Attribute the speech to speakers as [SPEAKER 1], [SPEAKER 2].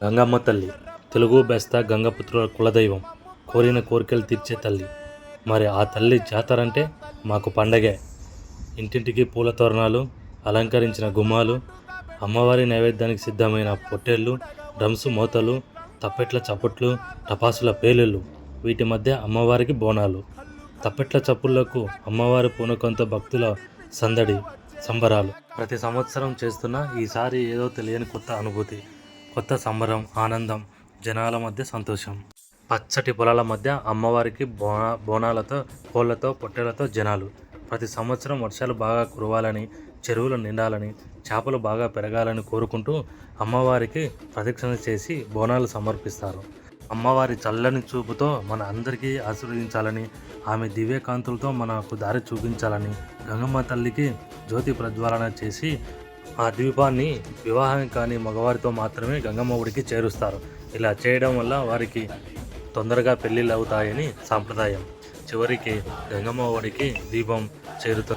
[SPEAKER 1] గంగమ్మ తల్లి తెలుగు బెస్త గంగపుత్రుల కులదైవం, కోరిన కోరికలు తీర్చే తల్లి. మరి ఆ తల్లి జాతర అంటే మాకు పండగే. ఇంటింటికి పూల తోరణాలు, అలంకరించిన గుమ్మాలు, అమ్మవారి నైవేద్యానికి సిద్ధమైన పొట్టేళ్ళు, డ్రమ్స్ మోతలు, తప్పెట్ల చప్పట్లు, టపాసుల పేలుళ్ళు, వీటి మధ్య అమ్మవారికి బోనాలు. తప్పెట్ల చప్పుళ్లకు అమ్మవారి పూనకంతో భక్తుల సందడి, సంబరాలు. ప్రతి సంవత్సరం చేస్తున్న ఈసారి ఏదో తెలియని కొత్త అనుభూతి, కొత్త సంబరం, ఆనందం, జనాల మధ్య సంతోషం. పచ్చటి పొలాల మధ్య అమ్మవారికి బోనాలతో, కోళ్లతో, పొట్టేలతో జనాలు. ప్రతి సంవత్సరం వర్షాలు బాగా కురవాలని, చెరువులు నిండాలని, చేపలు బాగా పెరగాలని కోరుకుంటూ అమ్మవారికి ప్రదక్షిణ చేసి బోనాలు సమర్పిస్తారు. అమ్మవారి చల్లని చూపుతో మన అందరికీ ఆశీర్వదించాలని, ఆమె దివ్యకాంతులతో మనకు దారి చూపించాలని గంగమ్మ తల్లికి జ్యోతి ప్రజ్వాలన చేసి ఆ దీపాన్ని వివాహం కాని మగవారితో మాత్రమే గంగమ్మ ఒడికి చేరుస్తారు. ఇలా చేయడం వల్ల వారికి తొందరగా పెళ్ళిళ్ళు అవుతాయని సాంప్రదాయం. చివరికి గంగమ్మ ఒడికి దీపం చేరుతుంది.